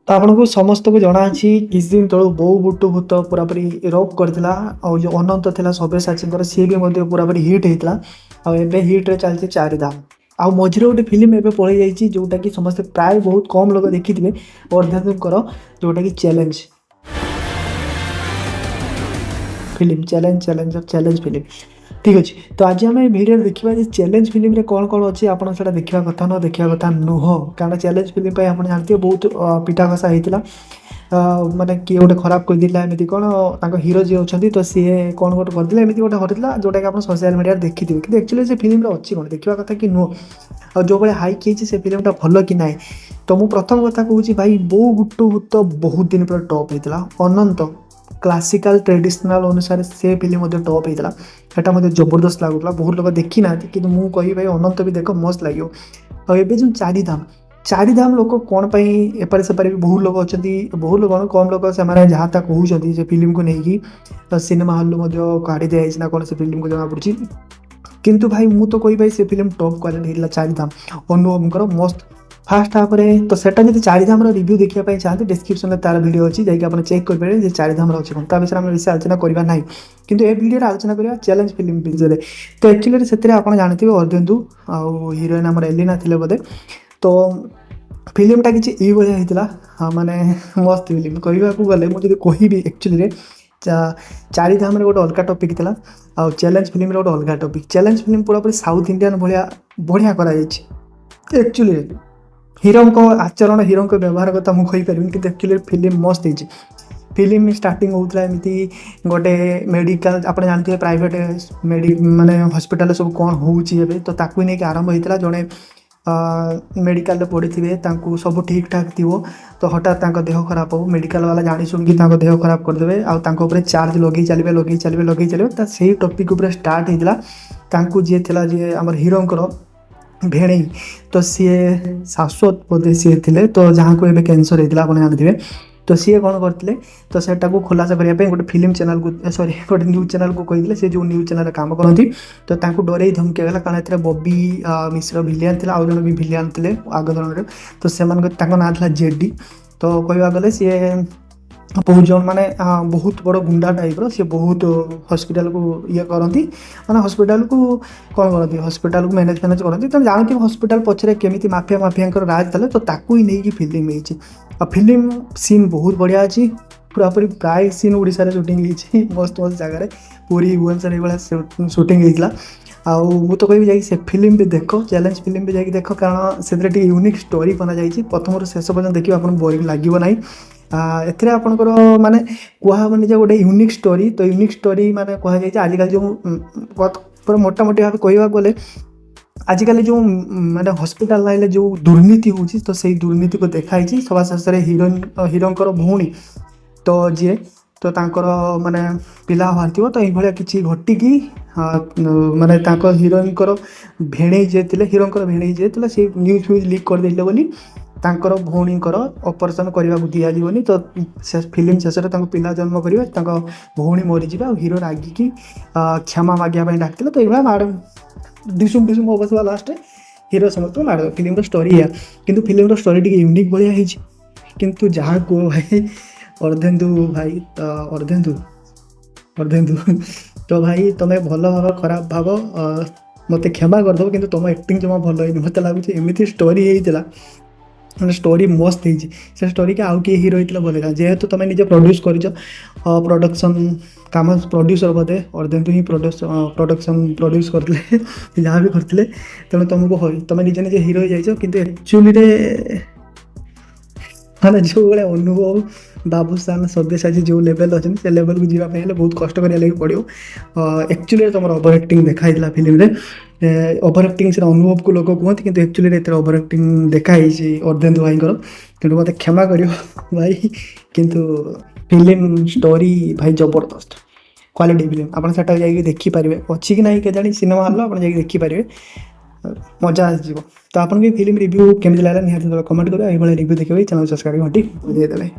तो आपको समस्त को जना अच्छी किसी दिन तलू बो बुटु भूत पूरापूरी रॉक करथिला और जो अनंत थिला सब्यसाची सी भी पूरापूरी हिट होता आबे हिट्रे चलती चारिधाम आउ मझे गोटे फिल्म एवं पलि जाइए जोटा कि समस्त प्राय बहुत कम लोग देखी थे अर्धेंकर जोटा कि चैलेंज फिल्म चैलेंज फिल्म ठीक अच्छे। तो आज आम भिडियो देखा चैलेंज फिल्म रे कौन कौन अच्छी आप देखा कथा न देखा कथा नुह कारण चैलेंज फिल्म आप जानते बहुत पिटा घसा होता माने किए गोटे खराब कर दिला एमती कौन हीरो जी अच्छा तो सी कौन गोटे करदे एमती गोटे होता जोटा कि आप सोशल मीडिया देखी थे कि एक्चुअली से फिल्म अच्छी कौन देखा कथा कि नुह और जो भाई हाइक होती से फिल्मटा भल कि ना। तो मुझे प्रथम कथा कहूँ भाई बो बुटु भूत बहुत दिन पर टॉप होता अनंत क्लासिकल ट्रेडिशनल अनुसार से फिल्म टॉप होता है मतलब जबरदस्त लगुला बहुत लोग देखी ना कि मुझे कही भाई अनंत भी देख मस्त लगे। और ये जो चारिधाम लोक कौन एपारे सेपारे भी बहुत लोग अच्छा बहुत लोग कम लोग से जहाँ तक कहते से फिल्म को लेकिन सिनेमा हल काढ़ी दिखाई ना कौन से फिल्म को जना पड़ी किंतु भाई मु तो कही भाई से फिल्म टॉप क्वालिटी चारिधाम अनुपमकर मस्त फास्ट हाफ तो सेटा जब चारिधाम रिव्यू देखा चाहते डिस्क्रिप्शन में तार वीडियो अच्छी जाकि चेक करेंगे चारिधाम अच्छे कौन ता विषय में बेसी आलोचना करवा ना किंतु ए वीडियो आलोचना करवा चैलेंज फिल्म विषय। तो एक्चुअली से आप जानते अर्धेन्दु आउ हीरोइन आम एलिना थे बोधे तो फिल्मटा किसी ये होता माने मस्त फिल्म कहवाक गले मुझे कहि एक्चुअली चारिधाम गोटे अलग टॉपिक था आ चैलेंज फिल्म गोटे अलग टॉपिक चैलेंज फिल्म पूरापूरी साउथ इंडियन भाया बढ़िया कराई एक्चुअली हीरो आचरण हीरो व्यवहार कथा मुझे कहीपरि कि एक्चुअली फिल्म मस्त है फिल्म स्टार्टिंग होता एमती गोटे मेडिकल आप जानते हैं प्राइवेट माने हॉस्पिटल सब कौन होबे तो ताकू नहीं आरंभ होता जड़े मेडिकल पढ़ी थे सब ठीक ठाक थी तो हठात देह खराब हो मेडिकल वाला जानी शुणिकी देह खराब करदे आउ चार्ज लगे चलिए से टॉपिक उपर स्टार्ट होता जी थी जी आम हीरों भेणई तो सी शाश्वत बोधे सी थे तो जहाँ को एवं कैंसर होता आप जानते तो सी कौन करते तो सेटा को खुलासा करने गोटे फिल्म चैनल को सॉरी गोटे न्यूज चैनल को कहते से जो न्यूज चैनल काम करती तो डरे धमकीगला कारण ए बॉबी मिश्र भिलियन थे आउ जन भी भिलियन थे आग जन तो से ना था जेडी तो कहवा गले सी बहुत जन माने बहुत बड़ गुंडा टाइप सी बहुत हॉस्पिटल को ये करती माने हॉस्पिटल को कौन करती हॉस्पिटल को मैनेज करती तो जानते हॉस्पिटल पछरे केमिति माफिया राज था तो ताकू ही नहीं कि फिल्म हो फिल्म सीन बहुत बढ़िया अच्छी पूरापूरी प्राय सीन ओडिशा शूटिंग मस्त मस्त जगह पूरी भुवनेश्वर ये शूटिंग होता आउ मु तो कह से फिल्म भी देख चैलेंज फिल्म भी जाकि देख कारण से यूनिक स्टोरी बना जाइए प्रथम शेष पर्यटन देखिए आपको बोरिंग लगे ना एथिरे आपणकर माने कहबनी जे गोटे यूनिक स्टोरी तो यूनिक स्टोरी माने कह आजिकल जो पूरा मोटा मोटी भाव कहवाक गले आजिकल जो माने हॉस्पिटल लाइन जो दुर्नीति होची तो सही दुर्नीति को देखाई सभा शेष में हीरोंकर भौणी तो जी तो तांकर माने पिला बाहर तो ये किसी घटिकी माने हीरोइनकर भेणई जे हीरोंकर भेणई जे से न्यूज फ्यूज लीक करदे बोली तांकर भौणीकर ऑपरेशन करने को दिजानी तो फिल्म शेष में पिला जन्म कर भौणी मरीज हीरो रागिकी क्षमा मागे डाक तो ये माड़ डिसुम डिसुम अवश्य लास्ट हीरो समस्त माड़ फिल्म स्टोरी है कि फिल्म स्टोरी टी यूनिक भाया किंतु जहाँ को भाई अर्धेन्दु भाई अर्धेन्दु तो भाई तुम्हें भल भाव खराब भाव मत क्षमा करदेव कि तुम एक्टिंग जमा भल है मत लगुच एमती स्टोरी होता मैंने स्टोरी मस्त है स्टोरी के आउ किए हीरो होता बोलेगा जेहेतु तुम निजे प्रोड्यूस कर प्रोडक्शन काम प्रोड्यूसर बोधे अर्धेन्दु ही प्रोडक्शन प्रोड्यूस करते जहाँ भी करते तेणु तुमको तुम निजे निजे हीरो हो जाइए कि एक्चुअली माने जो भाई अनुभव बाबूसान सब्यसाची जो लेवल अच्छे से लेवल को जीवाई बहुत कष्ट करा लगे पड़ो एक्चुअली तुम ओवर एक्टिंग देखाई फिल्म ओवर एक्टिंग से अनुभव को लोग कहते कि एक्चुअली ओवर एक्टिंग देखाई अर्धेन्दु भाई तेणु मत क्षमा कर भाई किंतु फिल्म स्टोरी भाई जबरदस्त क्वालिटी फिल्म आप देखिपारे अच्छी कि ना के सिनेमा हल आप देखिपारे मजा आसो तो आपन फिल्म रिव्यू केमी लगा निहाती कमेंट करेंगे ये रिव्यू देखिए चैनल सब्सक्राइब घंटी बजाई देवे।